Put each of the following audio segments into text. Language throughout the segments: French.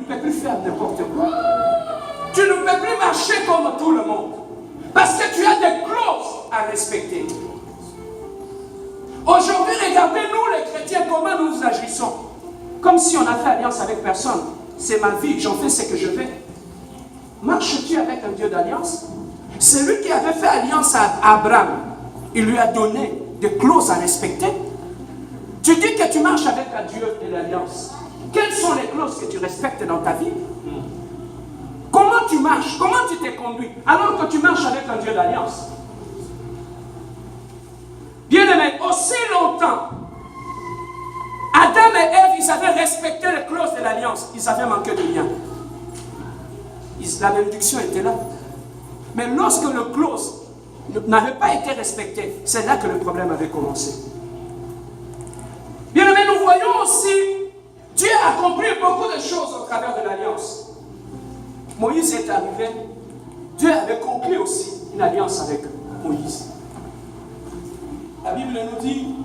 Tu ne peux plus faire n'importe quoi. Tu ne peux plus marcher comme tout le monde. Parce que tu as des clauses à respecter. Aujourd'hui, regardez-nous les chrétiens, comment nous agissons. Comme si on a fait alliance avec personne. C'est ma vie, j'en fais ce que je veux. Marches-tu avec un Dieu d'alliance? Celui qui avait fait alliance à Abraham, il lui a donné des clauses à respecter. Tu dis que tu marches avec un Dieu de l'alliance. Quelles sont les clauses que tu respectes dans ta vie? Comment tu marches? Comment tu t'es conduit alors que tu marches avec un Dieu d'alliance? Bien-aimés, aussi longtemps, Adam et Ève, ils avaient respecté les clauses de l'alliance. Ils avaient manqué de rien. La bénédiction était là. Mais lorsque le clause n'avait pas été respecté, c'est là que le problème avait commencé. Bien aimé, nous voyons aussi, Dieu a accompli beaucoup de choses au travers de l'alliance. Moïse est arrivé, Dieu avait conclu aussi une alliance avec Moïse. La Bible nous dit,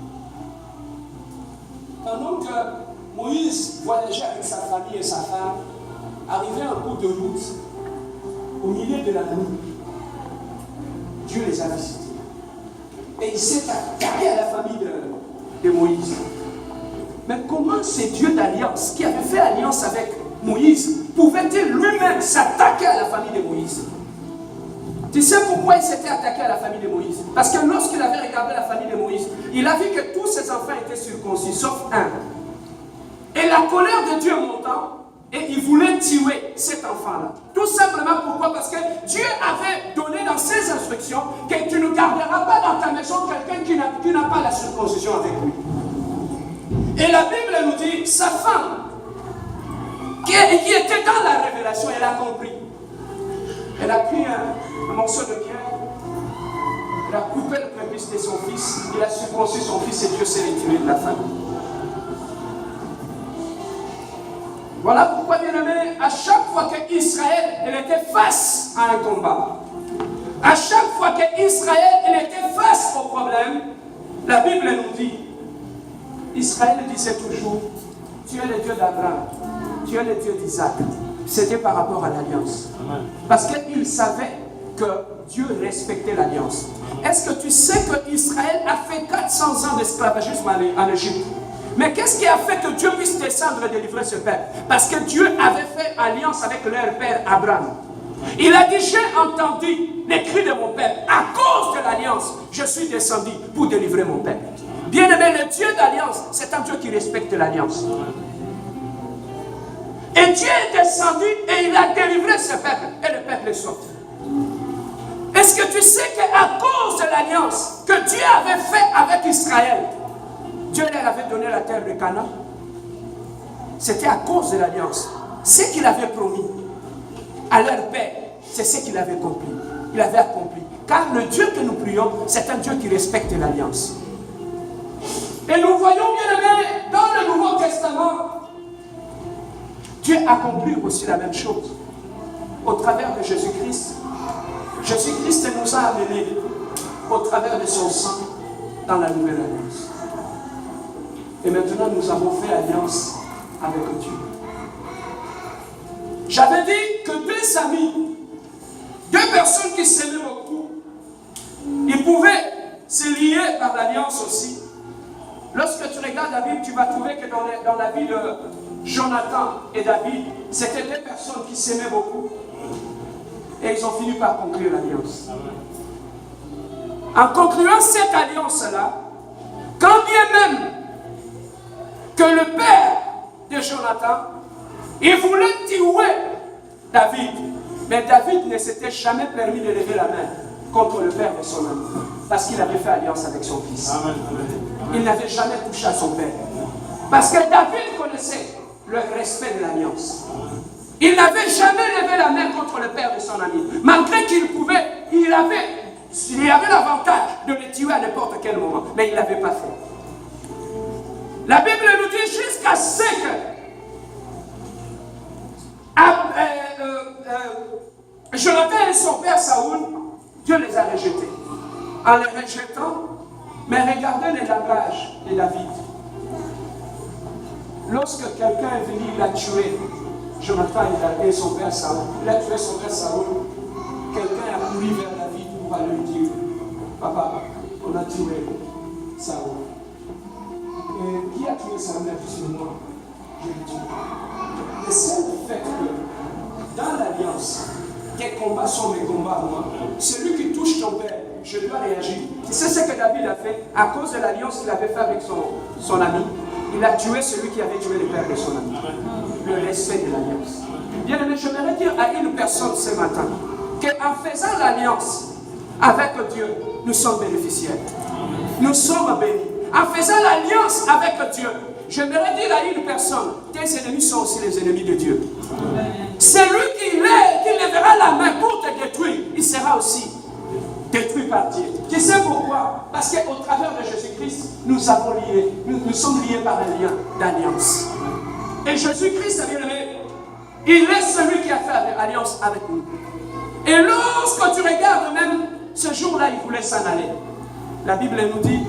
pendant que Moïse voyageait avec sa famille et sa femme, arrivé en cours de route, au milieu de la nuit, Dieu les a visités. Et il s'est attaqué à la famille de Moïse. Mais comment ce Dieu d'alliance, qui avait fait alliance avec Moïse, pouvait-il lui-même s'attaquer à la famille de Moïse? Tu sais pourquoi il s'était attaqué à la famille de Moïse? Parce que lorsqu'il avait regardé la famille de Moïse, il a vu que tous ses enfants étaient circoncis, sauf un. Et la colère de Dieu montant, et il voulait tuer cet enfant-là. Tout simplement pourquoi? Parce que Dieu avait donné dans ses instructions que tu ne garderas pas dans ta maison quelqu'un qui n'a pas la circoncision avec lui. Et la Bible nous dit, sa femme, qui était dans la révélation, elle a compris. Elle a pris un morceau de pierre, elle a coupé le prépuce de son fils, il a circoncis son fils et Dieu s'est retiré de la famille. Voilà pourquoi, bien aimé, à chaque fois qu'Israël était face à un combat, à chaque fois qu'Israël était face au problème, la Bible nous dit, Israël disait toujours, tu es le Dieu d'Abraham, tu es le Dieu d'Isaac. C'était par rapport à l'alliance. Parce qu'il savait que Dieu respectait l'alliance. Est-ce que tu sais que Israël a fait 400 ans d'esclavagisme en Égypte? Mais qu'est-ce qui a fait que Dieu puisse descendre et délivrer ce peuple? Parce que Dieu avait fait alliance avec leur père Abraham. Il a dit, j'ai entendu les cris de mon peuple. À cause de l'alliance, je suis descendu pour délivrer mon peuple. Bien-aimé, le Dieu d'alliance, c'est un Dieu qui respecte l'alliance. Et Dieu est descendu et il a délivré ce peuple. Et le peuple est sorti. Est-ce que tu sais qu'à cause de l'alliance que Dieu avait fait avec Israël, Dieu leur avait donné la terre de Canaan? C'était à cause de l'alliance. Ce qu'il avait promis à leur père, c'est ce qu'il avait accompli. Il avait accompli. Car le Dieu que nous prions, c'est un Dieu qui respecte l'alliance. Et nous voyons, bien aimé, dans le Nouveau Testament, Dieu accomplit aussi la même chose. Au travers de Jésus-Christ. Jésus-Christ nous a amenés, au travers de son sang, dans la nouvelle alliance. Et maintenant, nous avons fait alliance avec Dieu. J'avais dit que deux amis, deux personnes qui s'aimaient beaucoup, ils pouvaient se lier par l'alliance aussi. Lorsque tu regardes la Bible, tu vas trouver que dans la vie de Jonathan et David, c'était deux personnes qui s'aimaient beaucoup. Et ils ont fini par conclure l'alliance. En concluant cette alliance-là, quand bien même que le père de Jonathan, il voulait tuer David, mais David ne s'était jamais permis de lever la main contre le père de son ami, parce qu'il avait fait alliance avec son fils. Il n'avait jamais touché à son père, parce que David connaissait le respect de l'alliance. Il n'avait jamais levé la main contre le père de son ami, malgré qu'il pouvait, il avait l'avantage de le tuer à n'importe quel moment, mais il ne l'avait pas fait. La Bible nous dit jusqu'à ce que Jonathan et son père Saoul, Dieu les a rejetés. En les rejetant, mais regardez le langage de David. Lorsque quelqu'un est venu la tuer, Jonathan, il a tué son père Saoul. Il a tué son père Saoul. Quelqu'un a couru vers David pour aller lui dire, papa, on a tué Saoul. Et qui a tué Saoul? Il a dit, c'est moi. Je l'ai tué. Le seul fait que dans l'alliance, tes combats sont mes combats, moi. Celui qui touche ton père, je dois réagir. C'est ce que David a fait à cause de l'alliance qu'il avait fait avec son ami. Il a tué celui qui avait tué le père de son ami. Le respect de l'alliance. Bien aimé, j'aimerais dire à une personne ce matin qu'en faisant l'alliance avec Dieu, nous sommes bénéficiaires. Nous sommes bénis. En faisant l'alliance avec Dieu, j'aimerais dire à une personne, tes ennemis sont aussi les ennemis de Dieu. Celui qui lèvera la main pour te détruire, il sera aussi détruit par Dieu. Tu sais pourquoi? Parce qu'au travers de Jésus-Christ, nous sommes liés par un lien d'alliance. Et Jésus-Christ, bien aimé, il est celui qui a fait alliance avec nous. Et lorsque tu regardes même ce jour-là, il voulait s'en aller. La Bible nous dit,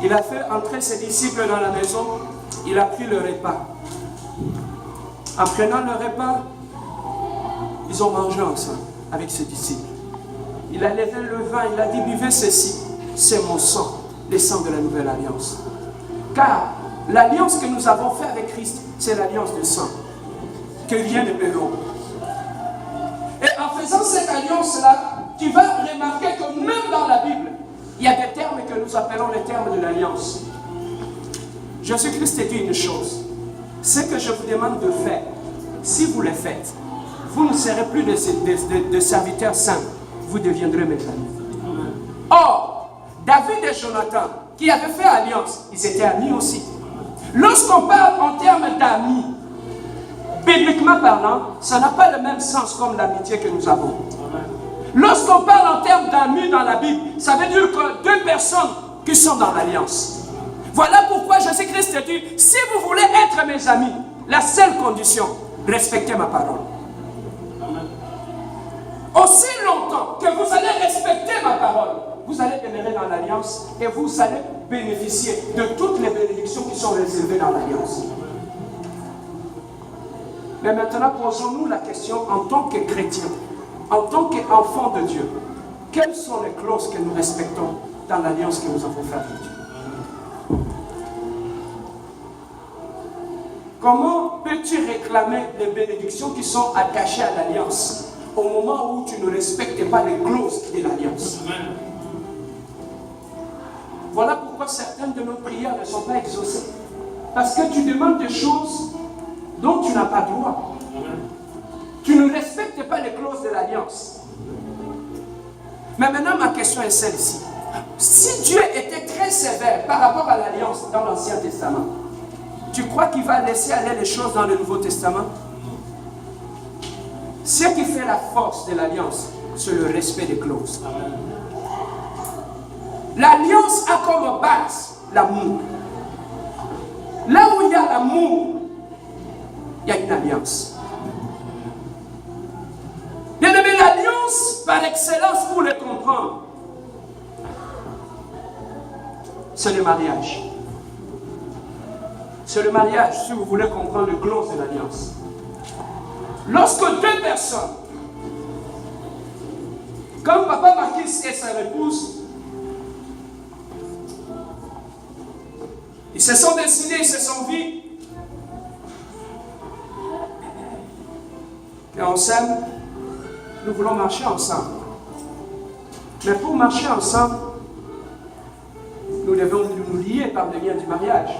il a fait entrer ses disciples dans la maison, il a pris le repas. En prenant le repas, ils ont mangé ensemble avec ses disciples. Il a levé le vin, il a dit, buvez ceci, c'est mon sang, le sang de la nouvelle alliance. Car l'alliance que nous avons faite avec Christ, c'est l'alliance du sang, que rien ne peut rompre. Et en faisant cette alliance-là, tu vas remarquer que même dans la Bible, il y a des termes que nous appelons les termes de l'alliance. Jésus-Christ a dit une chose, ce que je vous demande de faire, si vous le faites, vous ne serez plus de serviteurs simples, vous deviendrez mes amis. Or, David et Jonathan, qui avaient fait alliance, ils étaient amis aussi. Lorsqu'on parle en termes d'amis, bibliquement parlant, ça n'a pas le même sens comme l'amitié que nous avons. Lorsqu'on parle en termes d'amis dans la Bible, ça veut dire que deux personnes qui sont dans l'alliance. Voilà pourquoi Jésus-Christ dit, si vous voulez être mes amis, la seule condition, respectez ma parole. Aussi longtemps que vous allez respecter ma parole, vous allez demeurer dans l'alliance et vous allez bénéficier de toutes les bénédictions qui sont réservées dans l'alliance. Mais maintenant, posons-nous la question en tant que chrétiens, en tant qu'enfants de Dieu. Quelles sont les clauses que nous respectons dans l'alliance que nous avons faite avec Dieu? Comment peux-tu réclamer les bénédictions qui sont attachées à l'alliance au moment où tu ne respectes pas les clauses de l'alliance? Voilà pourquoi certaines de nos prières ne sont pas exaucées. Parce que tu demandes des choses dont tu n'as pas droit. Tu ne respectes pas les clauses de l'alliance. Mais maintenant, ma question est celle-ci. Si Dieu était très sévère par rapport à l'alliance dans l'Ancien Testament, tu crois qu'il va laisser aller les choses dans le Nouveau Testament? Ce qui fait la force de l'alliance, c'est le respect des clauses. L'alliance a comme base l'amour. Là où il y a l'amour, il y a une alliance. Bien aimé, l'alliance, par excellence, pour le comprendre, c'est le mariage. C'est le mariage, si vous voulez comprendre les clauses de l'alliance. Lorsque deux personnes, comme Papa Marquis et sa épouse, ils se sont destinés, ils se sont vus, et on s'aime, nous voulons marcher ensemble. Mais pour marcher ensemble, nous devons nous lier par le lien du mariage,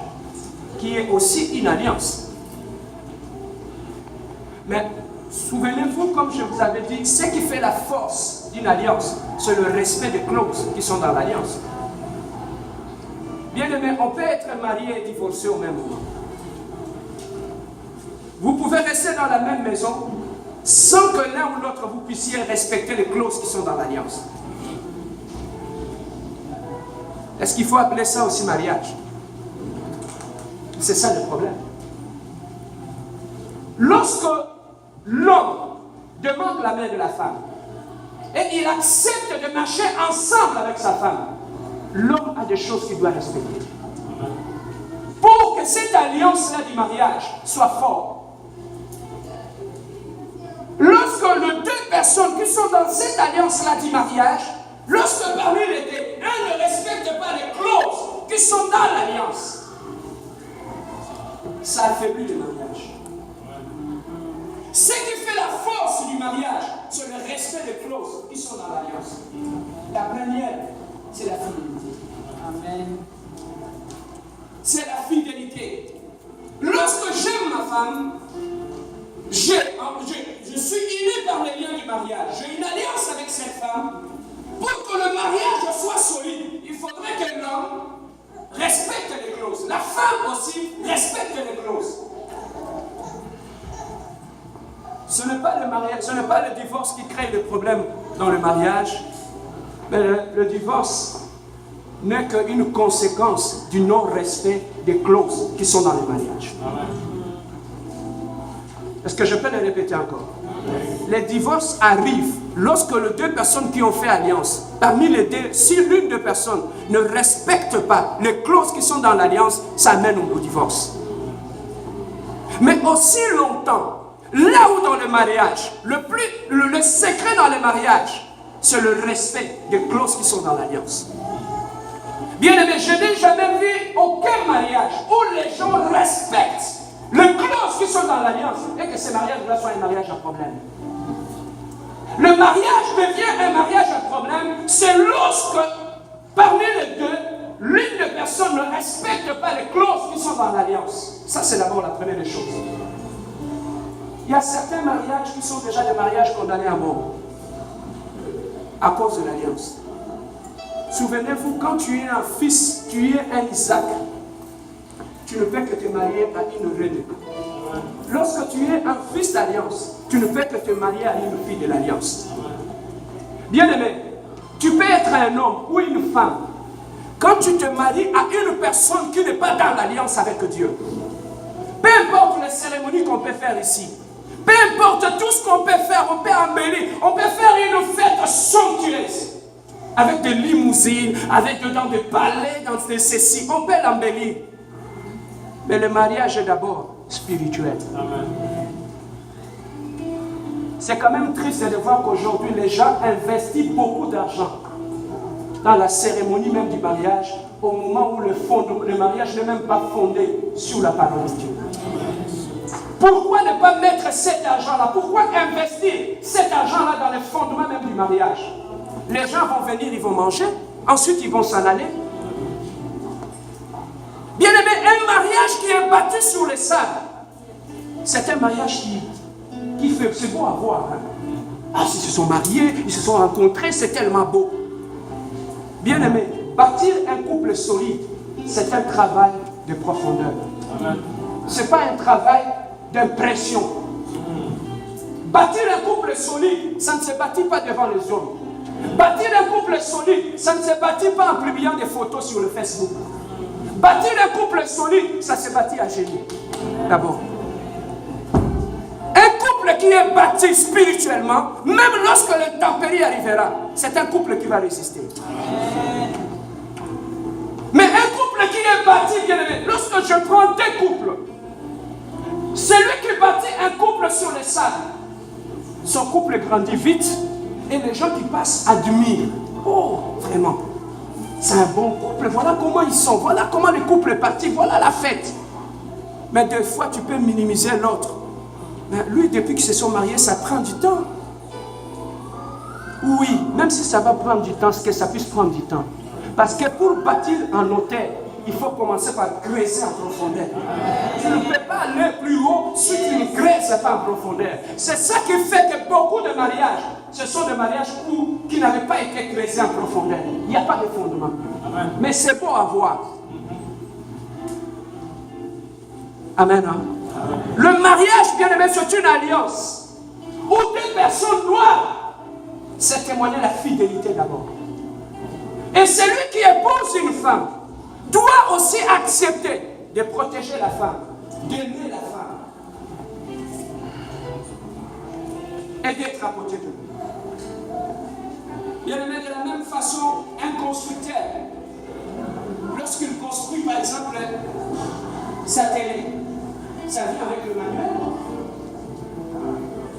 qui est aussi une alliance. Mais souvenez-vous, comme je vous avais dit, ce qui fait la force d'une alliance, c'est le respect des clauses qui sont dans l'alliance. Bien aimé, on peut être marié et divorcé au même moment. Vous pouvez rester dans la même maison sans que l'un ou l'autre vous puissiez respecter les clauses qui sont dans l'alliance. Est-ce qu'il faut appeler ça aussi mariage? C'est ça le problème. Lorsque l'homme demande la main de la femme et il accepte de marcher ensemble avec sa femme, l'homme a des choses qu'il doit respecter. Pour que cette alliance-là du mariage soit forte, personnes qui sont dans cette alliance-là du mariage, lorsque parmi les deux, un ne respecte pas les clauses qui sont dans l'alliance, ça affaiblit le mariage. Ce qui fait la force du mariage, c'est le respect des clauses qui sont dans l'alliance. La première, c'est la fidélité. Amen. C'est la fidélité. Lorsque j'aime ma femme, je suis uni par les liens du mariage. J'ai une alliance avec cette femme. Pour que le mariage soit solide, il faudrait que l'homme respecte les clauses. La femme aussi respecte les clauses. Ce n'est pas le mariage, ce n'est pas le divorce qui crée des problèmes dans le mariage, mais le divorce n'est qu'une conséquence du non-respect des clauses qui sont dans le mariage. Est-ce que je peux le répéter encore? Les divorces arrivent lorsque les deux personnes qui ont fait alliance, parmi les deux, si l'une des personnes ne respecte pas les clauses qui sont dans l'alliance, ça mène au divorce. Mais aussi longtemps, là où dans le mariage, le secret dans le mariage, c'est le respect des clauses qui sont dans l'alliance. Bien aimé, je n'ai jamais vu aucun mariage où les gens respectent les clauses qui sont dans l'alliance et que ce mariage-là soit un mariage à problème. Le mariage devient un mariage à problème, c'est lorsque, parmi les deux, l'une des personnes ne respecte pas les clauses qui sont dans l'alliance. Ça, c'est d'abord la première des choses. Il y a certains mariages qui sont déjà des mariages condamnés à mort à cause de l'alliance. Souvenez-vous, quand tu es un fils, tu es un Isaac, tu ne peux que te marier à une reine. Lorsque tu es un fils d'alliance, tu ne peux que te marier à une fille de l'alliance. Bien aimé, tu peux être un homme ou une femme. Quand tu te maries à une personne qui n'est pas dans l'alliance avec Dieu, peu importe les cérémonies qu'on peut faire ici, peu importe tout ce qu'on peut faire, on peut embellir, on peut faire une fête somptueuse. Avec des limousines, avec dedans des palais, dans des ceci, on peut l'embellir. Mais le mariage est d'abord spirituel. C'est quand même triste de voir qu'aujourd'hui les gens investissent beaucoup d'argent dans la cérémonie même du mariage, au moment où le mariage n'est même pas fondé sur la parole de Dieu. Pourquoi ne pas mettre cet argent-là? Pourquoi investir cet argent-là dans le fondement même du mariage? Les gens vont venir, ils vont manger, ensuite ils vont s'en aller. Bien aimé, un mariage qui est bâti sur le sable, c'est un mariage qui fait, c'est beau à voir. Hein? Ah, ils se sont mariés, ils se sont rencontrés, c'est tellement beau. Bien aimé, bâtir un couple solide, c'est un travail de profondeur. Ce n'est pas un travail d'impression. Bâtir un couple solide, ça ne se bâtit pas devant les hommes. Bâtir un couple solide, ça ne se bâtit pas en publiant des photos sur le Facebook. Bâtir un couple solide, ça se bâtit à génie. D'abord. Un couple qui est bâti spirituellement, même lorsque l'intempérie arrivera, c'est un couple qui va résister. Mais un couple qui est bâti, bien aimé, lorsque je prends deux couples, celui qui bâtit un couple sur les sables, son couple grandit vite et les gens qui passent admirent. Oh, vraiment, c'est un bon couple, voilà comment ils sont, voilà comment le couple est parti, voilà la fête. Mais des fois, tu peux minimiser l'autre. Mais lui, depuis qu'ils se sont mariés, ça prend du temps. Oui, même si ça va prendre du temps, c'est que ça puisse prendre du temps. Parce que pour bâtir un hôtel, il faut commencer par creuser en profondeur. Tu ne peux pas aller plus haut si tu ne creuses pas en profondeur. C'est ça qui fait que beaucoup de mariages, ce sont des mariages qui n'avaient pas été creusés en profondeur. Il n'y a pas de fondement. Amen. Mais c'est beau à voir. Amen. Hein? Amen. Le mariage, bien aimé, c'est une alliance où deux personnes doivent se témoigner la fidélité d'abord. Et celui qui épouse une femme doit aussi accepter de protéger la femme, d'aimer la femme et d'être à côté de lui. Bien aimé, de la même façon, un constructeur, lorsqu'il construit par exemple sa télé, ça vient avec le manuel.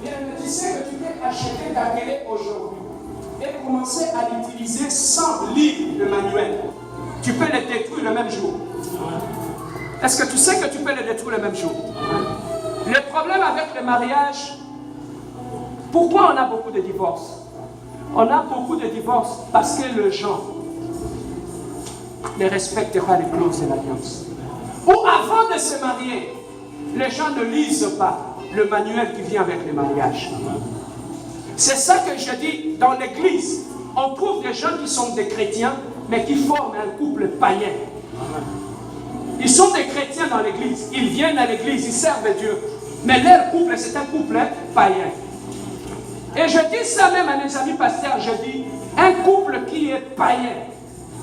Bien aimé, tu sais que tu peux acheter ta télé aujourd'hui et commencer à l'utiliser sans lire le manuel, tu peux le détruire le même jour. Est-ce que tu sais que tu peux le détruire le même jour? Le problème avec le mariage, pourquoi on a beaucoup de divorces? On a beaucoup de divorces parce que les gens ne respectent pas les clauses de l'alliance. Ou avant de se marier, les gens ne lisent pas le manuel qui vient avec le mariage. C'est ça que je dis dans l'église. On trouve des gens qui sont des chrétiens, mais qui forment un couple païen. Ils sont des chrétiens dans l'église. Ils viennent à l'église, ils servent Dieu. Mais leur couple, c'est un couple païen. Et je dis ça même à mes amis pasteurs, je dis, un couple qui est païen,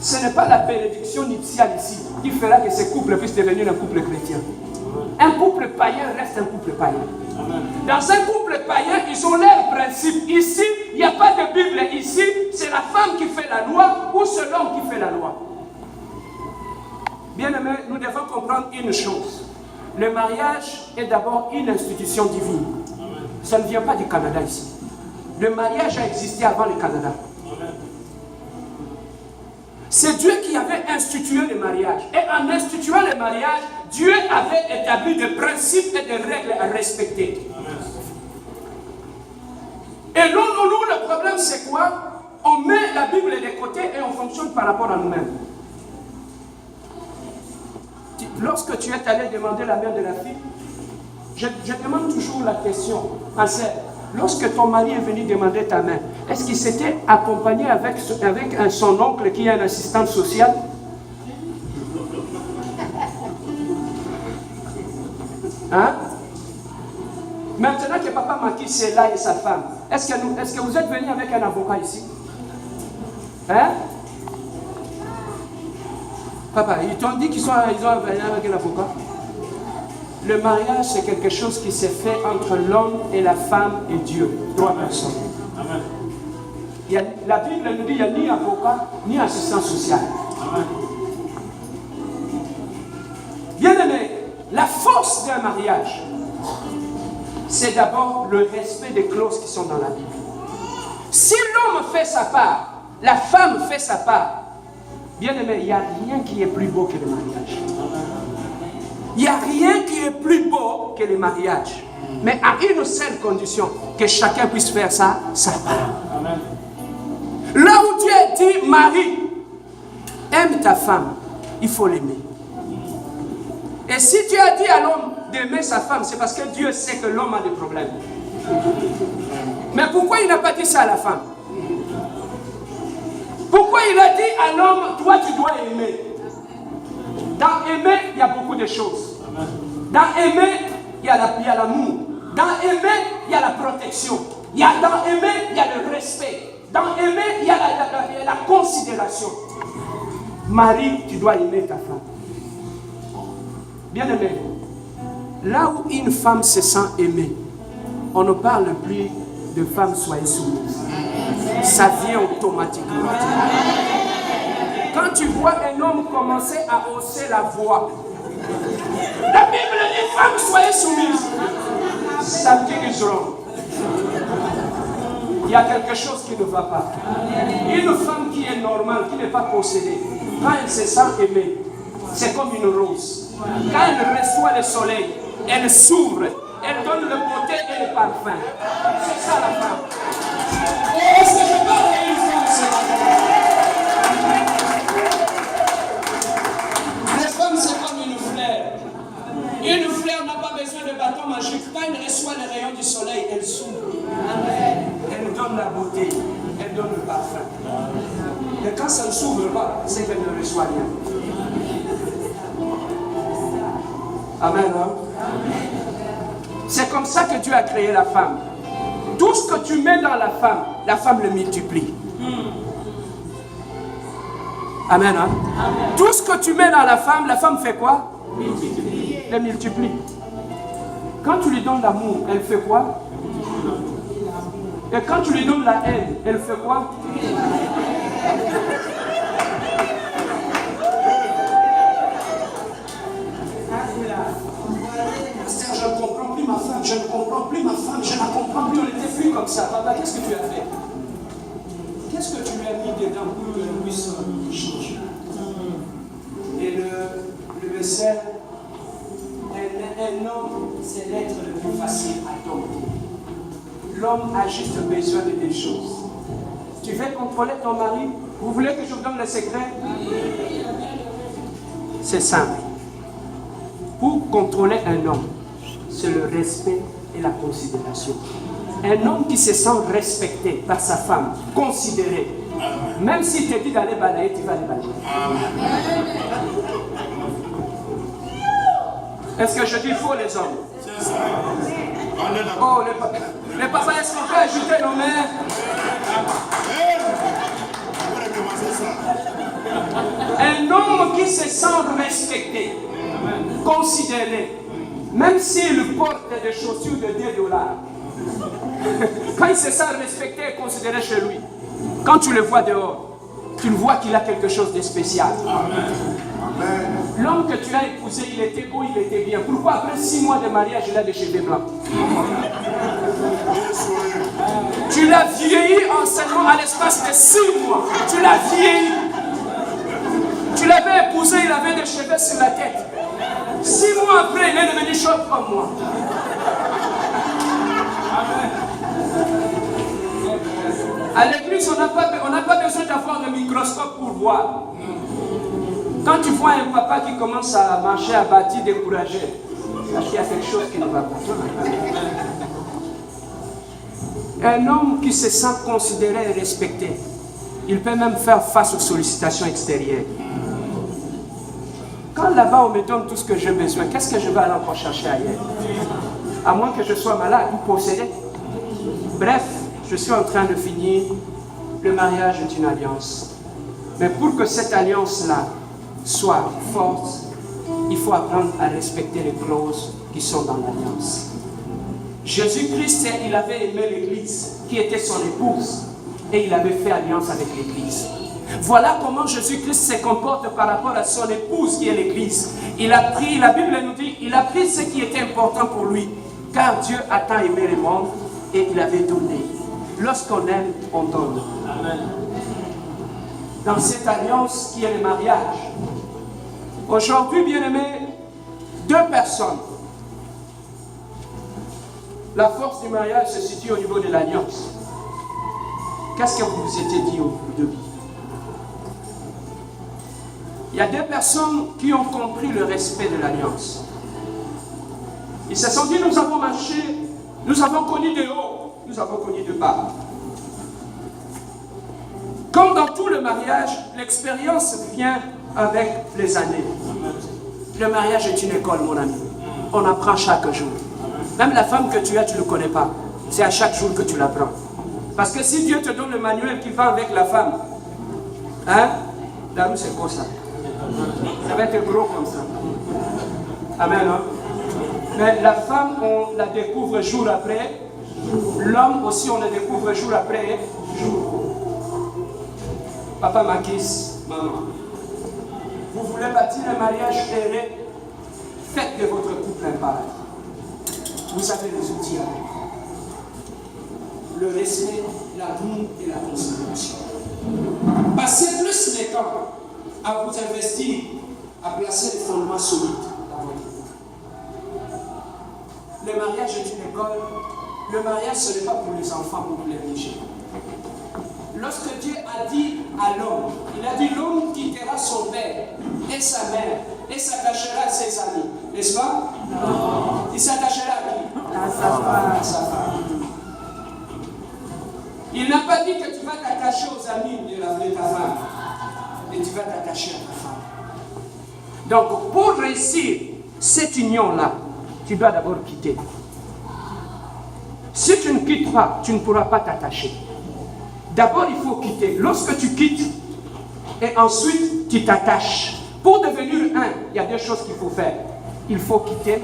ce n'est pas la bénédiction nuptiale ici qui fera que ce couple puisse devenir un couple chrétien. Un couple païen reste un couple païen. Dans un couple païen, ils ont leurs principes. Ici, il n'y a pas de Bible. Ici, c'est la femme qui fait la loi ou c'est l'homme qui fait la loi. Bien aimé, nous devons comprendre une chose. Le mariage est d'abord une institution divine. Ça ne vient pas du Canada ici. Le mariage a existé avant le Canada. C'est Dieu qui avait institué le mariage. Et en instituant le mariage, Dieu avait établi des principes et des règles à respecter. Et nous, le problème c'est quoi? On met la Bible de côté et on fonctionne par rapport à nous-mêmes. Lorsque tu es allé demander la main de la fille, je demande toujours la question, lorsque ton mari est venu demander ta main, est-ce qu'il s'était accompagné avec son oncle qui est un assistant social? Hein? Maintenant que papa Maki c'est là et sa femme, est-ce que vous êtes venu avec un avocat ici? Hein? Papa, ils t'ont dit qu'ils ont venu avec un avocat? Le mariage, c'est quelque chose qui s'est fait entre l'homme et la femme et Dieu. 3 personnes. Amen. La Bible nous dit qu'il n'y a ni avocat, ni assistant social. Amen. Bien aimé, la force d'un mariage, c'est d'abord le respect des clauses qui sont dans la Bible. Si l'homme fait sa part, la femme fait sa part, bien aimé, il n'y a rien qui est plus beau que le mariage. Il n'y a rien qui est plus beau que le mariage. Mais à une seule condition, que chacun puisse faire sa part. Amen. Là où Dieu dit, Marie, aime ta femme, il faut l'aimer. Et si Dieu a dit à l'homme d'aimer sa femme, c'est parce que Dieu sait que l'homme a des problèmes. Mais pourquoi il n'a pas dit ça à la femme? Pourquoi il a dit à l'homme, toi tu dois aimer? Dans aimer, il y a beaucoup de choses. Dans aimer, il y a l'amour. Dans aimer, il y a la protection. Dans aimer, il y a le respect. Dans aimer, il y a la considération. Marie, tu dois aimer ta femme. Bien aimé, là où une femme se sent aimée, on ne parle plus de femme soyez soumise. Ça vient automatiquement. Quand tu vois un homme commencer à hausser la voix, la Bible dit femme soyez soumise. Something is wrong. Il y a quelque chose qui ne va pas. Une femme qui est normale, qui n'est pas possédée, quand elle se sent aimée, c'est comme une rose. Quand elle reçoit le soleil, elle s'ouvre, elle donne le beauté et le parfum. C'est ça la femme. Est-ce que je parle à une femme ce matin? La femme, c'est comme une fleur. Une fleur n'a pas besoin de bâton magique. Quand elle reçoit les rayons du soleil, elle s'ouvre. Elle donne la beauté, elle donne le parfum. Mais quand ça ne s'ouvre pas, c'est qu'elle ne reçoit rien. Amen. Hein? C'est comme ça que Dieu a créé la femme. Tout ce que tu mets dans la femme le multiplie. Amen. Hein? Amen. Tout ce que tu mets dans la femme fait quoi? Elle multiplie. Quand tu lui donnes l'amour, elle fait quoi? Et quand tu lui donnes la haine, elle fait quoi? Je ne comprends plus ma femme, je ne comprends plus ma femme, je ne la comprends plus, on n'était plus comme comme ça, papa, qu'est-ce que tu as fait? Qu'est-ce que tu lui as mis dedans pour qu'elle puisse changer? Et le message, un homme, c'est l'être le plus facile à dompter. L'homme a juste besoin de des choses. Tu veux contrôler ton mari? Vous voulez que je vous donne le secret? C'est simple. Pour contrôler un homme, c'est le respect et la considération. Un homme qui se sent respecté par sa femme, considéré, même s'il te dit d'aller balayer, tu vas aller balayer. Est-ce que je dis faux, les hommes? Oh, les papas, est-ce qu'on peut ajouter nos mères? Un homme qui se sent respecté, considéré, même s'il porte des chaussures de $10, quand il se sent respecté et considéré chez lui, quand tu le vois dehors, tu le vois qu'il a quelque chose de spécial. L'homme que tu as épousé, il était beau, il était bien. Pourquoi après 6 mois de mariage, il a des cheveux blancs? Tu l'as vieilli en seulement à l'espace de 6 mois. Tu l'as vieilli. Tu l'avais épousé, il avait des cheveux sur la tête. 6 mois après, il est devenu chauve comme moi. À l'église, on n'a pas besoin d'avoir de microscope pour voir. Quand tu vois un papa qui commence à marcher abattu, découragé, parce qu'il y a quelque chose qui ne va pas. Un homme qui se sent considéré et respecté, il peut même faire face aux sollicitations extérieures. Quand là-bas on me donne tout ce que j'ai besoin, qu'est-ce que je vais aller encore chercher ailleurs? À moins que je sois malade ou possédé. Bref, je suis en train de finir. Le mariage est une alliance. Mais pour que cette alliance-là soit forte, il faut apprendre à respecter les clauses qui sont dans l'alliance. Jésus-Christ, il avait aimé l'Église, qui était son épouse, et il avait fait alliance avec l'Église. Voilà comment Jésus-Christ se comporte par rapport à son épouse qui est l'Église. Il a pris, la Bible nous dit, il a pris ce qui était important pour lui, car Dieu a tant aimé le monde et il avait donné. Lorsqu'on aime, on donne. Amen. Dans cette alliance qui est le mariage, aujourd'hui, bien-aimés, 2 personnes. La force du mariage se situe au niveau de l'alliance. Qu'est-ce que vous vous étiez dit au début? Il y a 2 personnes qui ont compris le respect de l'alliance. Ils se sont dit, nous avons marché, nous avons connu de haut, nous avons connu de bas. Comme dans tout le mariage, l'expérience vient avec les années. Le mariage est une école, mon ami. On apprend chaque jour. Même la femme que tu as, tu ne le connais pas. C'est à chaque jour que tu l'apprends. Parce que si Dieu te donne le manuel qui va avec la femme, hein, la roue c'est quoi ça? Ça va être gros comme ça. Amen. Hein? Mais la femme, on la découvre jour après. L'homme aussi, on le découvre jour après jour. Papa Makis, maman. Vous voulez bâtir un mariage heureux? Faites de votre couple un paradis. Vous avez les outils avec. Le respect, l'amour et la considération. Passez plus de temps à vous investir, à placer des fondements solides dans votre couple. Le mariage est une école. Le mariage, ce n'est pas pour les enfants ou pour les riches. Lorsque Dieu a dit à l'homme, il a dit l'homme quittera son père et sa mère et s'attachera à ses amis. N'est-ce pas? Non. Il s'attachera à qui? À sa femme. Il n'a pas dit que tu vas t'attacher aux amis de ta femme, mais tu vas t'attacher à ta femme. Donc, pour réussir cette union-là, tu dois d'abord quitter. Si tu ne quittes pas, tu ne pourras pas t'attacher. D'abord, il faut quitter. Lorsque tu quittes, et ensuite, tu t'attaches. Pour devenir un, il y a 2 choses qu'il faut faire. Il faut quitter,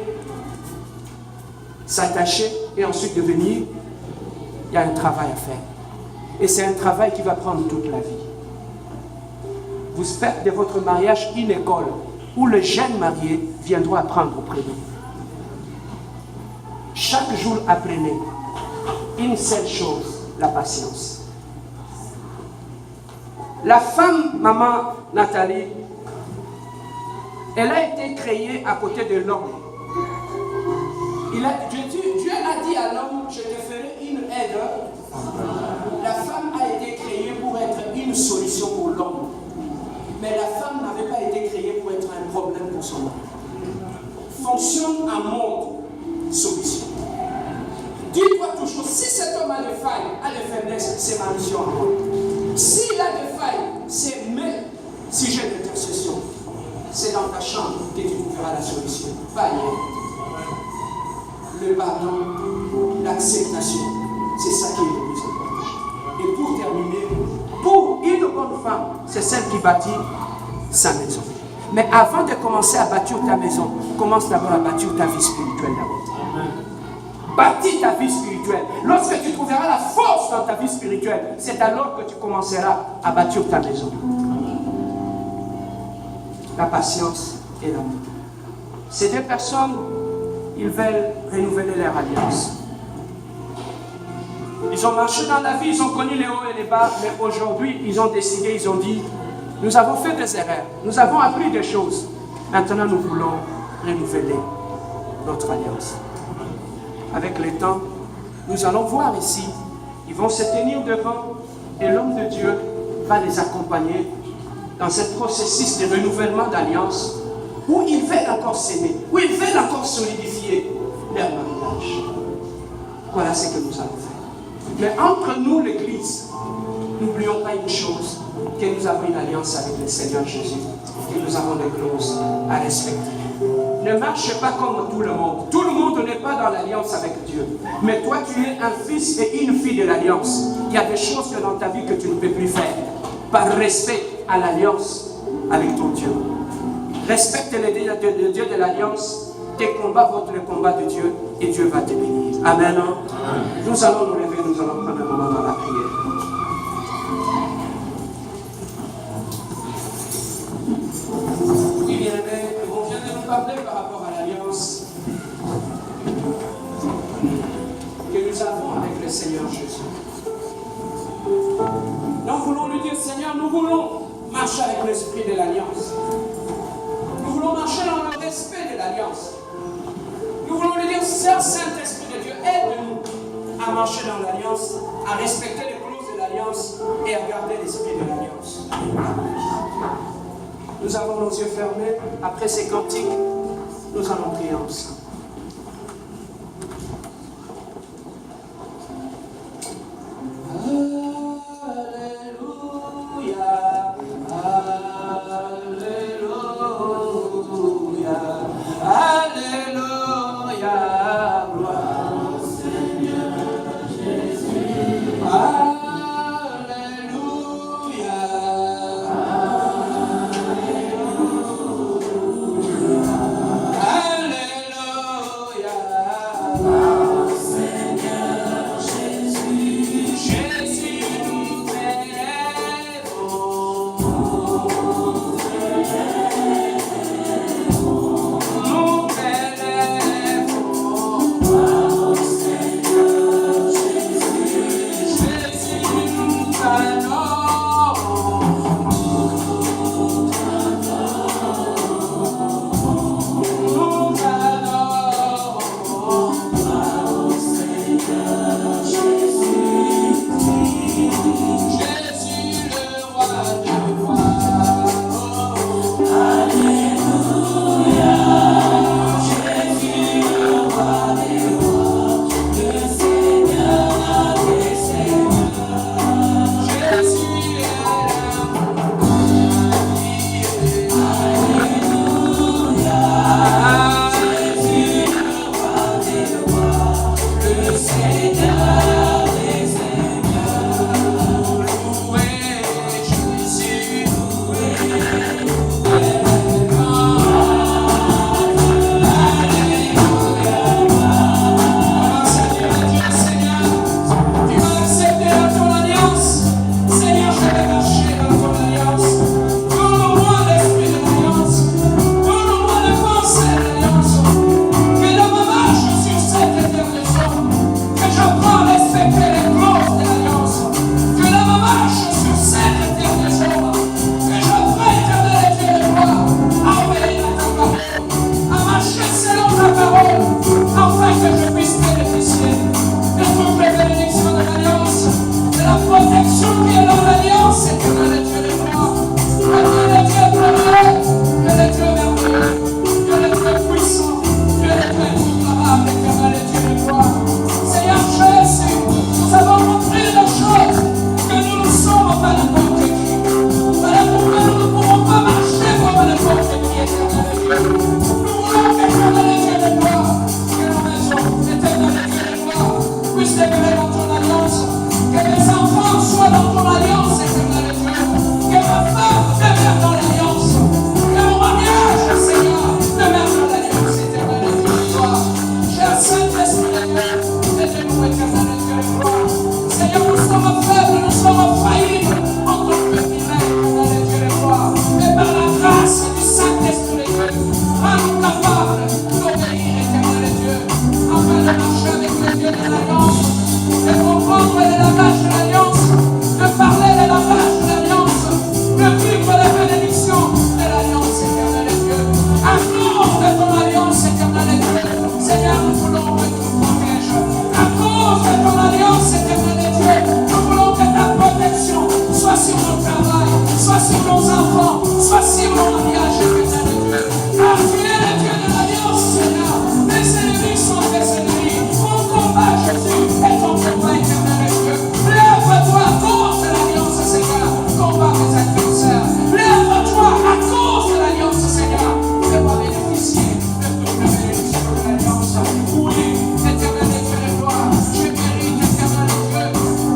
s'attacher, et ensuite devenir. Il y a un travail à faire. Et c'est un travail qui va prendre toute la vie. Vous faites de votre mariage une école où le jeune marié viendra apprendre auprès de vous. Chaque jour, apprenez. une seule chose, la patience. La femme, maman Nathalie, elle a été créée à côté de l'homme. Dieu a dit à l'homme, je te ferai une aide. La femme a été créée pour être une solution pour l'homme. Mais la femme n'avait pas été créée pour être un problème pour son homme. Fonctionne en mode solution. Dis-toi toujours, si cet homme a des failles, a des faiblesses, c'est ma mission à moi. S'il a des failles, c'est mes sujets d'intercession. C'est dans ta chambre que tu trouveras la solution. Pas ailleurs. Le pardon, l'acceptation, c'est ça qui est le plus important. Et pour terminer, pour une bonne femme, c'est celle qui bâtit sa maison. Mais avant de commencer à bâtir ta maison, commence d'abord à bâtir ta vie spirituelle d'abord. Bâtis ta vie spirituelle. Lorsque tu trouveras la force dans ta vie spirituelle, c'est alors que tu commenceras à bâtir ta maison. La patience et l'amour. Ces deux personnes, ils veulent renouveler leur alliance. Ils ont marché dans la vie, ils ont connu les hauts et les bas, mais aujourd'hui, ils ont décidé, ils ont dit, nous avons fait des erreurs, nous avons appris des choses. Maintenant, nous voulons renouveler notre alliance. Avec le temps, nous allons voir ici, ils vont se tenir devant et l'homme de Dieu va les accompagner dans ce processus de renouvellement d'alliance où ils veulent encore s'aimer, où ils veulent encore solidifier leur mariage. Voilà ce que nous allons faire. Mais entre nous, l'Église, n'oublions pas une chose, que nous avons une alliance avec le Seigneur Jésus et nous avons des clauses à respecter. Ne marche pas comme tout le monde. Tout le monde n'est pas dans l'alliance avec Dieu. Mais toi, tu es un fils et une fille de l'alliance. Il y a des choses que dans ta vie que tu ne peux plus faire. Par respect à l'alliance avec ton Dieu. Respecte le Dieu de l'alliance. Tes combats vont être le combat de Dieu et Dieu va te bénir. Amen. Nous allons nous lever, nous allons prendre un moment dans la prière. Oui, bien-aimés, on vient de nous parler par rapport à l'alliance que nous avons avec le Seigneur Jésus. Nous voulons lui dire, Seigneur, nous voulons marcher avec l'esprit de l'alliance. Nous voulons marcher dans le respect de l'alliance. Nous voulons lui dire, Saint-Esprit de Dieu, aide-nous à marcher dans l'alliance, à respecter les clauses de l'alliance et à garder l'esprit de l'alliance. Nous avons nos yeux fermés. Après ces cantiques, nous allons prier ensemble. rentrer dans ton alliance. Que mes enfants soient dans ton alliance, éternel Dieu. Que ma femme demeure dans l'alliance. Que mon mariage, Seigneur, demeure dans l'alliance, éternel Dieu de gloire. Cher Saint-Esprit de Dieu, aide-nous, éternel Dieu de gloire. Seigneur, nous sommes faibles, nous sommes faillibles en tant que humains, éternel Dieu de gloire. Et par la grâce du Saint-Esprit de Dieu, rends-nous capables d'obéir, éternel Dieu, afin de marcher avec le Dieu de l'alliance, de comprendre les langages de l'alliance, de parler les langages de l'alliance, de vivre les bénédictions de l'alliance, éternel Dieu. À cause de ton alliance, éternel Dieu, Seigneur, nous voulons que tu nous protèges. À cause de ton alliance, éternel Dieu, nous voulons que ta protection soit sur notre travail, soit sur nos enfants, soit sur nos mariages, éternel Dieu. Car tu es le Dieu de l'alliance, Seigneur. Les ennemis sont tes ennemis. Mon combat, Jésus, est ton combat, éternel Dieu. Lève-toi à cause de l'alliance, Seigneur. Combat mes adversaires. Lève-toi à cause de l'alliance, Seigneur. Fais-moi bénéficier de toute la bénédiction de l'alliance. Oui, éternel Dieu de gloire, je mérite, éternel Dieu,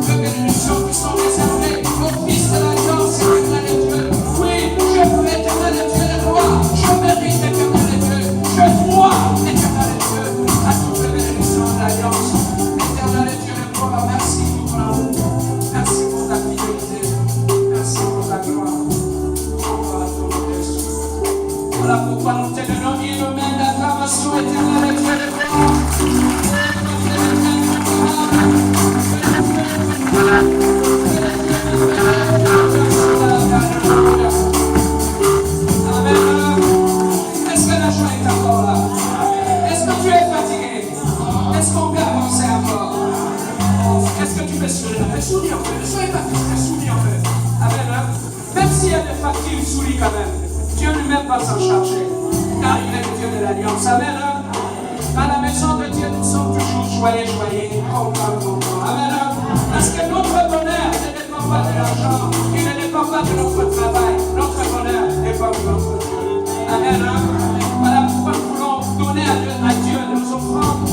de bénédictions qui sont réservées au Fils de l'alliance, éternel Dieu. Oui, je veux, éternel Dieu de gloire, je mérite, éternel Dieu, je crois, éternel Dieu, à toutes les bénédictions de l'alliance. Éternel Dieu de gloire, merci pour ton amour, merci pour ta fidélité, merci pour ta gloire. Gloire à ton nom, Jésus. Voilà pourquoi nous te donnons une main d'acclamation, éternel Dieu de gloire. Amen. Est-ce que la joie est encore là? Est-ce que tu es fatigué? Est-ce qu'on peut avancer encore? Est-ce que tu peux sourire? Souris un peu. Ne soyez pas frustré, souris un peu. Amen. Même s'il y a des fatigues, souris quand même. Dieu lui-même va s'en charger. Car il est le Dieu de l'alliance. Amen. À la maison de Dieu, nous sommes toujours joyeux, contents. Amen. Parce que notre bonheur ne dépend pas de l'argent, il ne dépend pas de notre travail. Notre bonheur dépend de notre Dieu. Amen. Voilà pourquoi nous voulons donner à Dieu nos offrandes